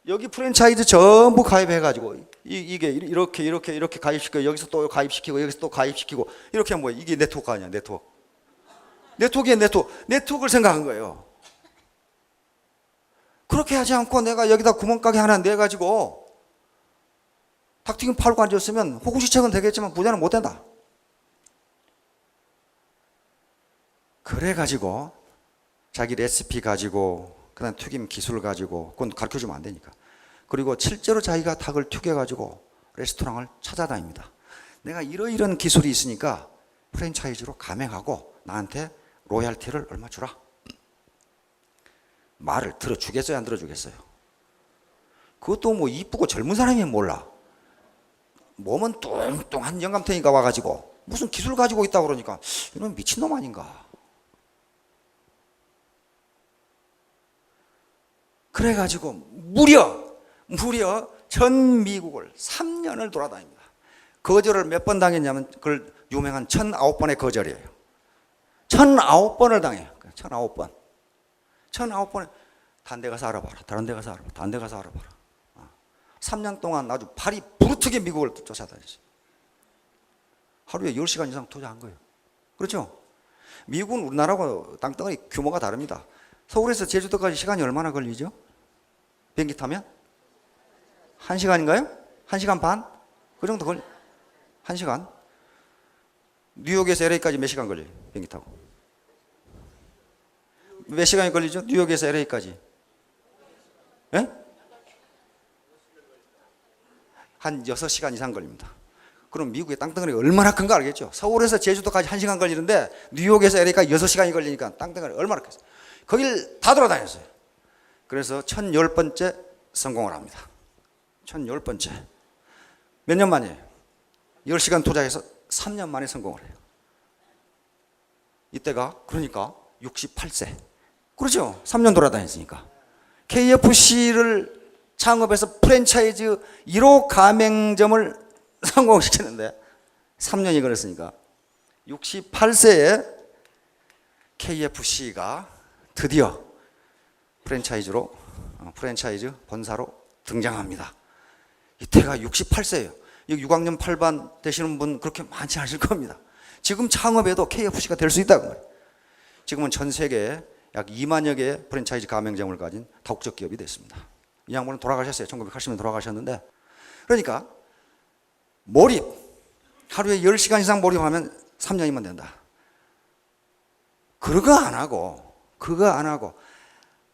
여기 프랜차이즈 전부 가입해가지고 이게 이렇게 가입시키고 여기서 또 가입시키고 여기서 또 가입시키고 이렇게 하면 뭐야? 이게 네트워크 아니야? 네트워크. 네트워크에 네트워크를 생각한 거예요. 그렇게 하지 않고 내가 여기다 구멍가게 하나 내가지고 닭튀김 팔고 앉았으면 호구지책은 되겠지만 부자는 못 된다. 그래가지고 자기 레시피 가지고 그다음 튀김 기술 가지고 그건 가르쳐주면 안 되니까. 그리고 실제로 자기가 닭을 튀겨가지고 레스토랑을 찾아다닙니다. 내가 이러이런 기술이 있으니까 프랜차이즈로 가맹하고 나한테 로얄티를 얼마 주라. 말을 들어주겠어요, 안 들어주겠어요? 그것도 뭐 이쁘고 젊은 사람이면 몰라. 몸은 뚱뚱한 영감탱이가 와가지고 무슨 기술 가지고 있다고 그러니까 이놈 미친놈 아닌가. 그래가지고 무려 전 미국을 3년을 돌아다닙니다. 거절을 몇 번 당했냐면 그걸 유명한 1009번의 거절이에요. 1009번을 당해요. 1009번. 1009번에 다른 데 가서 알아봐라. 다른 데 가서 알아봐라. 다른 데 가서 알아봐라. 3년 동안 아주 발이 부르트게 미국을 쫓아다녔어요. 하루에 10시간 이상 투자한 거예요. 그렇죠? 미국은 우리나라하고 땅덩어리 규모가 다릅니다. 서울에서 제주도까지 시간이 얼마나 걸리죠? 비행기 타면? 1시간인가요? 1시간 반? 그 정도 걸려. 1시간? 뉴욕에서 LA까지 몇 시간 걸려요? 비행기 타고. 몇 시간이 걸리죠? 뉴욕에서 LA까지. 예? 한 6시간 이상 걸립니다. 그럼 미국의 땅덩어리가 얼마나 큰가 알겠죠? 서울에서 제주도까지 1시간 걸리는데 뉴욕에서 LA까지 6시간이 걸리니까 땅덩어리가 얼마나 컸어요. 거길 다 돌아다녔어요. 그래서 1010번째 성공을 합니다. 1010번째. 몇 년 만이에요? 10시간 투자해서 3년 만에 성공을 해요. 이때가 그러니까 68세. 그렇죠? 3년 돌아다녔으니까. KFC를 창업해서 프랜차이즈 1호 가맹점을 성공시켰는데 3년이 걸렸으니까 68세에 KFC가 드디어 프랜차이즈 본사로 등장합니다. 이때가 68세예요. 6학년 8반 되시는 분 그렇게 많지 않으실 겁니다. 지금 창업해도 KFC가 될 수 있다고 말이에요. 지금은 전 세계에 약 2만여 개의 프랜차이즈 가맹점을 가진 다국적 기업이 됐습니다. 이 양반은 돌아가셨어요. 1980년에 돌아가셨는데, 그러니까 몰입, 하루에 10시간 이상 몰입하면 3년이면 된다. 그거 안 하고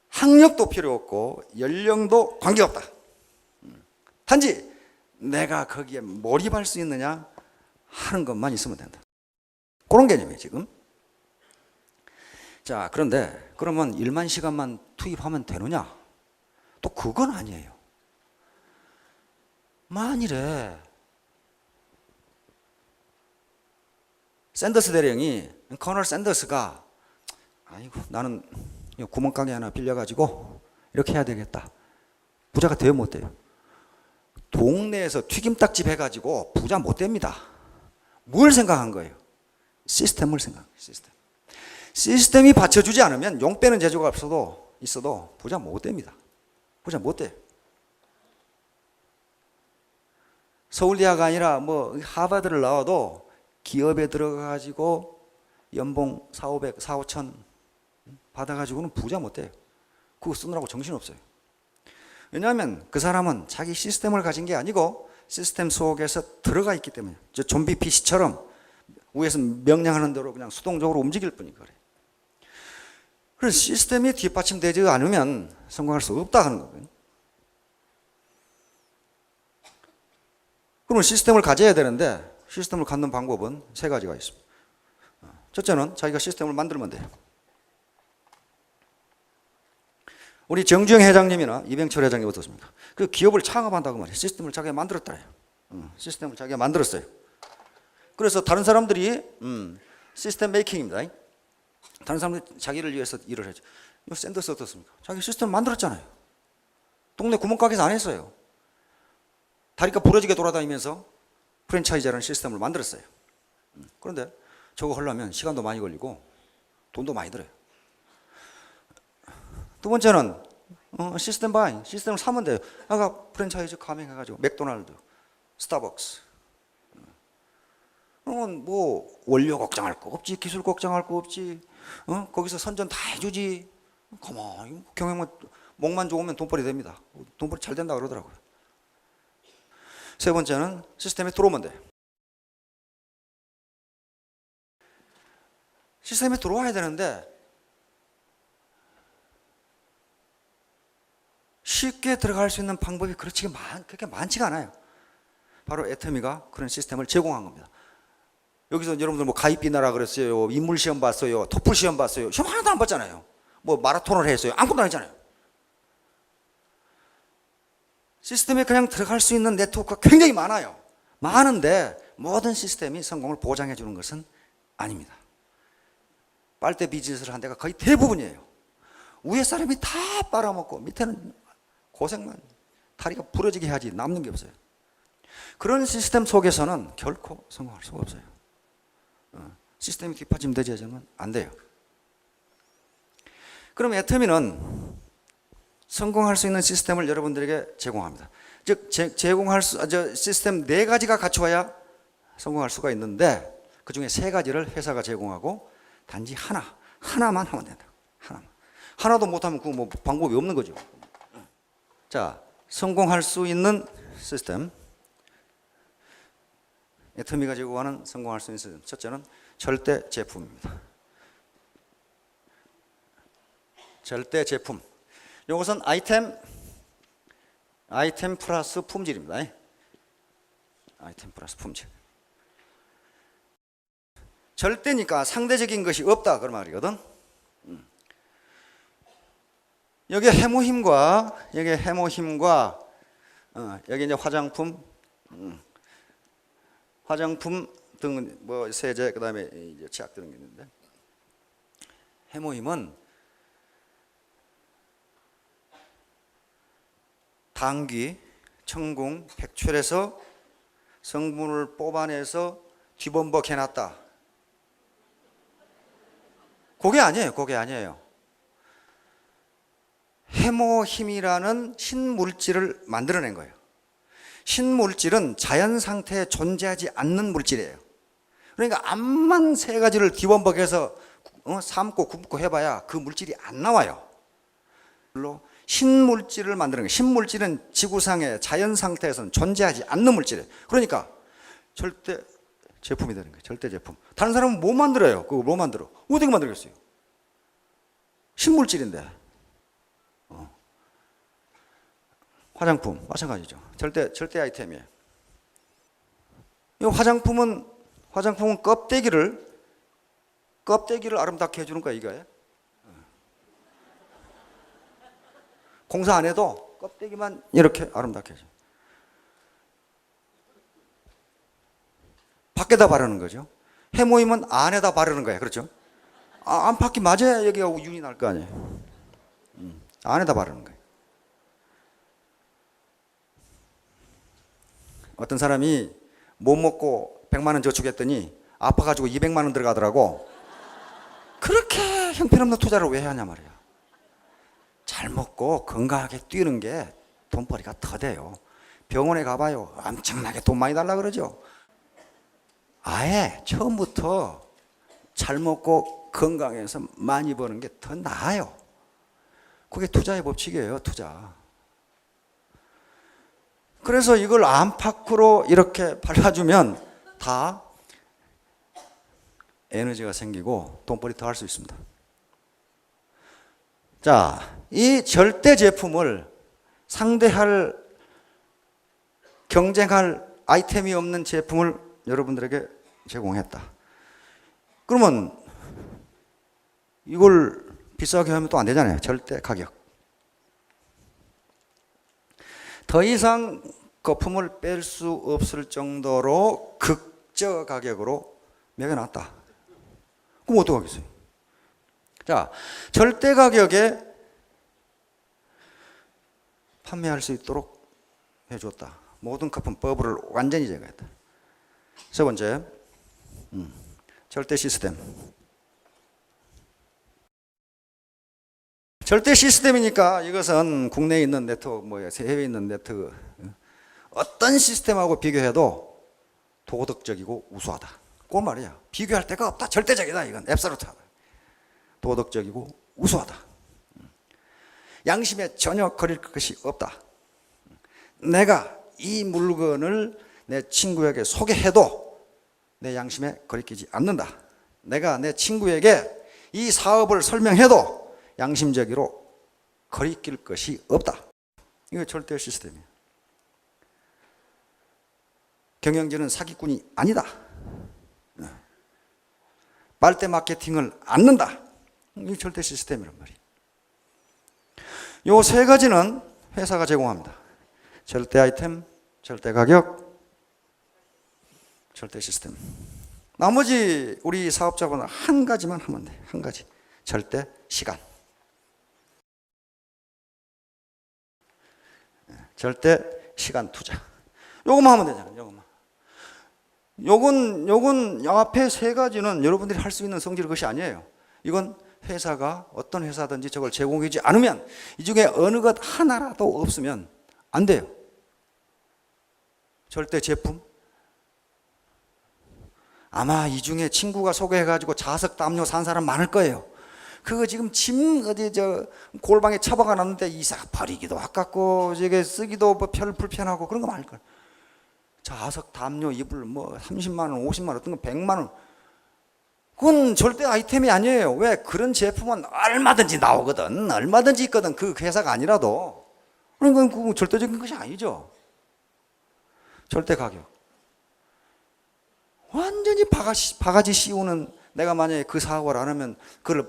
학력도 필요 없고 연령도 관계없다. 단지 내가 거기에 몰입할 수 있느냐 하는 것만 있으면 된다. 그런 개념이에요 지금. 자, 그런데 그러면 1만 시간만 투입하면 되느냐? 또 그건 아니에요. 만일에 샌더스 대령이, 커널 샌더스가 아이고 나는 구멍가게 하나 빌려가지고 이렇게 해야 되겠다. 부자가 돼요, 못 돼요? 동네에서 튀김닭집 해가지고 부자 못 됩니다. 뭘 생각한 거예요? 시스템을 생각한 거예요. 시스템이 받쳐주지 않으면 용 빼는 재주가 있어도 부자 못 됩니다. 부자 못 돼요. 서울대학 아니라 뭐 하버드를 나와도 기업에 들어가가지고 연봉 4,500, 4,5천 받아가지고는 부자 못 돼요. 그거 쓰느라고 정신없어요. 왜냐하면 그 사람은 자기 시스템을 가진 게 아니고 시스템 속에서 들어가 있기 때문에, 저 좀비 PC처럼 위에서 명령하는 대로 그냥 수동적으로 움직일 뿐이고 그래요. 그래서 시스템이 뒷받침되지 않으면 성공할 수 없다 하는 거거든요. 그러면 시스템을 가져야 되는데 시스템을 갖는 방법은 세 가지가 있습니다. 첫째는 자기가 시스템을 만들면 돼요. 우리 정주영 회장님이나 이병철 회장님 어떻습니까? 그 기업을 창업한다고 말이에요. 시스템을 자기가 만들었다 해요. 시스템을 자기가 만들었어요. 그래서 다른 사람들이 시스템 메이킹입니다. 다른 사람들이 자기를 위해서 일을 하죠. 샌더스 어떻습니까? 자기 시스템을 만들었잖아요. 동네 구멍가게에서 안 했어요. 다리가 부러지게 돌아다니면서 프랜차이즈라는 시스템을 만들었어요. 그런데 저거 하려면 시간도 많이 걸리고 돈도 많이 들어요. 두 번째는 시스템 바잉, 시스템을 사면 돼요. 아까 프랜차이즈 가맹해가지고 맥도날드, 스타벅스. 그러면 뭐 원료 걱정할 거 없지, 기술 걱정할 거 없지, 거기서 선전 다 해주지. 가만히 경영만 목만 좋으면 돈벌이 됩니다. 돈벌이 잘 된다 그러더라고요. 세 번째는 시스템에 들어오면 돼요. 시스템에 들어와야 되는데 쉽게 들어갈 수 있는 방법이 그렇게 많지가 않아요. 바로 애터미가 그런 시스템을 제공한 겁니다. 여기서 여러분들 뭐 가입비 나라 그랬어요, 인물 시험 봤어요, 토플 시험 봤어요. 시험 하나도 안 봤잖아요. 뭐 마라톤을 했어요. 아무것도 안 했잖아요. 시스템에 그냥 들어갈 수 있는 네트워크가 굉장히 많아요. 많은데 모든 시스템이 성공을 보장해 주는 것은 아닙니다. 빨대 비즈니스를 한 데가 거의 대부분이에요. 위에 사람이 다 빨아먹고 밑에는 고생만, 다리가 부러지게 해야지 남는 게 없어요. 그런 시스템 속에서는 결코 성공할 수가 없어요. 시스템이 뒷받침되지 않으면 안 돼요. 그럼 애터미는 성공할 수 있는 시스템을 여러분들에게 제공합니다. 즉 제공할 시스템 네 가지가 갖춰야 성공할 수가 있는데 그 중에 세 가지를 회사가 제공하고 단지 하나만 하면 된다. 하나도 못하면 그 뭐 방법이 없는 거죠. 자, 성공할 수 있는 시스템, 애터미가 제공하는 성공할 수 있는 시스템. 첫째는 절대 제품입니다. 절대 제품. 이것은 아이템 플러스 품질입니다. 아이템 플러스 품질. 절대니까 상대적인 것이 없다 그런 말이거든. 여기 해모힘과 여기 이제 화장품 등 뭐 세제 그다음에 이제 치약 들은 게 있는데, 해모힘은 당귀, 청궁, 백출에서 성분을 뽑아내서 뒤범벅 해놨다. 그게 아니에요. 해모힘이라는 신물질을 만들어낸 거예요. 신물질은 자연 상태에 존재하지 않는 물질이에요. 그러니까 암만 세 가지를 뒤범벅해서 삶고 굽고 해봐야 그 물질이 안 나와요. 신물질을 만드는 거예요. 신물질은 지구상의 자연 상태에서는 존재하지 않는 물질이에요. 그러니까 절대 제품이 되는 거예요. 절대 제품. 다른 사람은 못 만들어요. 그거 뭐 만들어? 어떻게 만들겠어요? 신물질인데. 화장품 마찬가지죠. 절대 아이템이에요. 이 화장품은 껍데기를 아름답게 해주는 거야, 이거예요. 공사 안 해도 껍데기만 이렇게 아름답게 해줘. 밖에다 바르는 거죠. 해모임은 안에다 바르는 거예요. 그렇죠? 안팎이 맞아야 여기가 윤이 날 거 아니에요. 안에다 바르는 거예요. 어떤 사람이 못 먹고 100만 원 저축했더니 아파가지고 200만 원 들어가더라고. 그렇게 형편없는 투자를 왜 하냐 말이야. 잘 먹고 건강하게 뛰는 게 돈벌이가 더 돼요. 병원에 가봐요. 엄청나게 돈 많이 달라 그러죠. 아예 처음부터 잘 먹고 건강해서 많이 버는 게 더 나아요. 그게 투자의 법칙이에요. 투자. 그래서 이걸 안팎으로 이렇게 발라주면 다 에너지가 생기고 돈벌이 더 할 수 있습니다. 자, 이 절대 제품을 상대할, 경쟁할 아이템이 없는 제품을 여러분들에게 제공했다. 그러면 이걸 비싸게 하면 또 안 되잖아요. 절대 가격. 더 이상 거품을 뺄 수 없을 정도로 극저 가격으로 매겨놨다. 그럼 어떡하겠어요? 자, 절대 가격에 판매할 수 있도록 해줬다. 모든 거품법을 완전히 제거했다. 세 번째, 절대 시스템. 절대 시스템이니까 이것은 국내에 있는 네트워크, 해외에 있는 네트워크, 어떤 시스템하고 비교해도 도덕적이고 우수하다. 그건 말이야. 비교할 데가 없다. 절대적이다. 이건 앱솔루트하다. 도덕적이고 우수하다. 양심에 전혀 거릴 것이 없다. 내가 이 물건을 내 친구에게 소개해도 내 양심에 거리끼지 않는다. 내가 내 친구에게 이 사업을 설명해도 양심적으로 거리낄 것이 없다. 이거 절대 시스템이에요. 경영진은 사기꾼이 아니다. 빨대 마케팅을 안 넣는다. 이게 절대 시스템이란 말이에요. 요 세 가지는 회사가 제공합니다. 절대 아이템, 절대 가격, 절대 시스템. 나머지 우리 사업자분은 한 가지만 하면 돼. 한 가지. 절대 시간. 절대 시간 투자. 요것만 하면 되잖아요. 요것만. 요건 앞에 세 가지는 여러분들이 할 수 있는 성질의 것이 아니에요. 이건 회사가 어떤 회사든지 저걸 제공해주지 않으면, 이 중에 어느 것 하나라도 없으면 안 돼요. 절대 제품. 아마 이 중에 친구가 소개해가지고 자석 담요 산 사람 많을 거예요. 그거 지금 짐 어디 골방에 처박아 놨는데 이사 버리기도 아깝고 저게 쓰기도 별 불편하고 그런 거 많을 거예요. 자석 담요 이불 30만 원, 50만 원, 어떤 건 100만 원. 그건 절대 아이템이 아니에요. 왜? 그런 제품은 얼마든지 나오거든. 얼마든지 있거든. 그 회사가 아니라도. 그러니까 그건 절대적인 것이 아니죠. 절대 가격. 완전히 바가지 씌우는, 내가 만약에 그 사업을 안 하면 그걸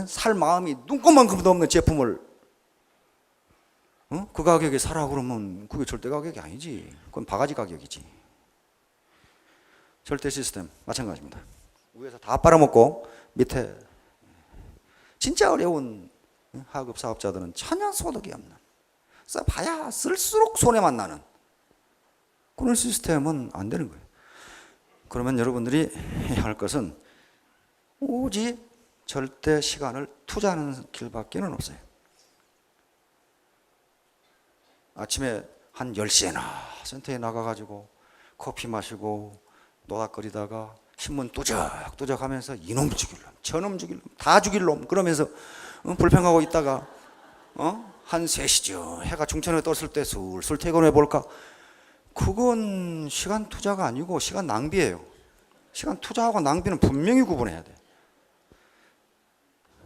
살 마음이 눈꼽만큼도 없는 제품을 그 가격에 사라 그러면 그게 절대 가격이 아니지. 그건 바가지 가격이지. 절대 시스템 마찬가지입니다. 위에서 다 빨아먹고 밑에 진짜 어려운 하급 사업자들은 전혀 소득이 없는, 써봐야 쓸수록 손해만 나는 그런 시스템은 안 되는 거예요. 그러면 여러분들이 해야 할 것은 오직 절대 시간을 투자하는 길밖에 없어요. 아침에 한 10시에나 센터에 나가가지고 커피 마시고 노닥거리다가 신문 뚜적뚜적 하면서 이놈 죽일 놈, 저놈 죽일 놈, 다 죽일 놈 그러면서 불평하고 있다가 한 3시쯤 해가 중천에 떴을 때 술술 퇴근해 볼까? 그건 시간 투자가 아니고 시간 낭비예요. 시간 투자하고 낭비는 분명히 구분해야 돼.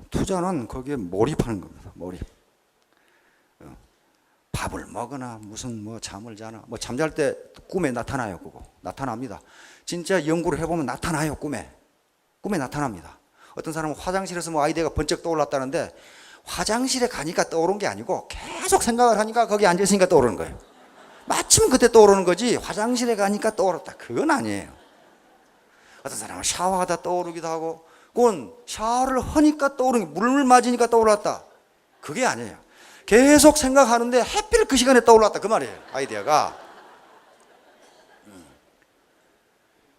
투자는 거기에 몰입하는 겁니다. 몰입. 밥을 먹거나 무슨 잠을 자나, 잠잘 때 꿈에 나타나요. 그거 나타납니다. 진짜 연구를 해보면 나타나요. 꿈에 나타납니다. 어떤 사람은 화장실에서 아이디어가 번쩍 떠올랐다는데, 화장실에 가니까 떠오른 게 아니고 계속 생각을 하니까 거기 앉아있으니까 떠오르는 거예요. 마침 그때 떠오르는 거지, 화장실에 가니까 떠오르다 그건 아니에요. 어떤 사람은 샤워하다 떠오르기도 하고, 그건 샤워를 하니까 떠오르는 게, 물을 맞으니까 떠올랐다 그게 아니에요. 계속 생각하는데 하필 그 시간에 떠올랐다 그 말이에요. 아이디어가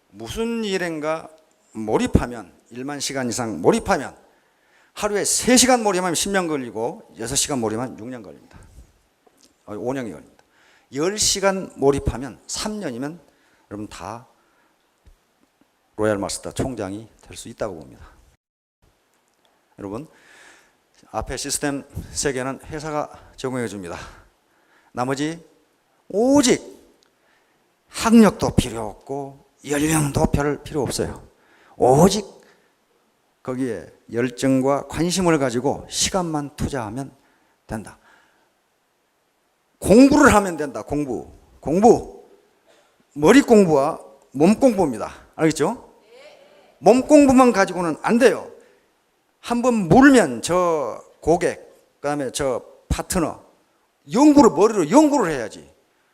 무슨 일인가 몰입하면, 1만 시간 이상 몰입하면, 하루에 3시간 몰입하면 10년 걸리고 6시간 몰입하면 6년 걸립니다. 5년이 걸립니다. 10시간 몰입하면 3년이면 여러분 다 로얄 마스터 총장이 될 수 있다고 봅니다. 여러분, 앞에 시스템 3개는 회사가 제공해 줍니다. 나머지 오직 학력도 필요 없고 연령도 별 필요 없어요. 오직 거기에 열정과 관심을 가지고 시간만 투자하면 된다. 공부를 하면 된다. 공부. 머리 공부와 몸 공부입니다. 알겠죠? 몸 공부만 가지고는 안 돼요. 한번 물면 저 고객, 그다음에 저 파트너 머리로 연구를 해야지.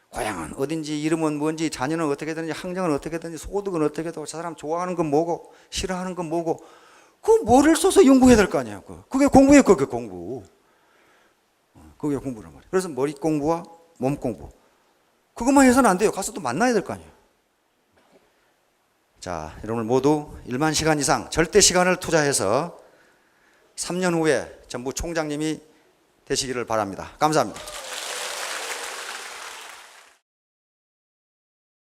고향은 어딘지, 이름은 뭔지, 자녀는 어떻게 되는지, 학력은 어떻게 되는지, 소득은 어떻게 되고, 저 사람 좋아하는 건 뭐고, 싫어하는 건 뭐고, 그 뭐를 써서 연구해야 될 거 아니에요. 그게 공부예요. 그게 공부. 그게 공부란 말이에요. 그래서 머리 공부와 몸 공부. 그것만 해서는 안 돼요. 가서 또 만나야 될 거 아니에요. 자, 여러분 모두 1만 시간 이상 절대 시간을 투자해서 3년 후에 전부 총장님이 되시기를 바랍니다. 감사합니다.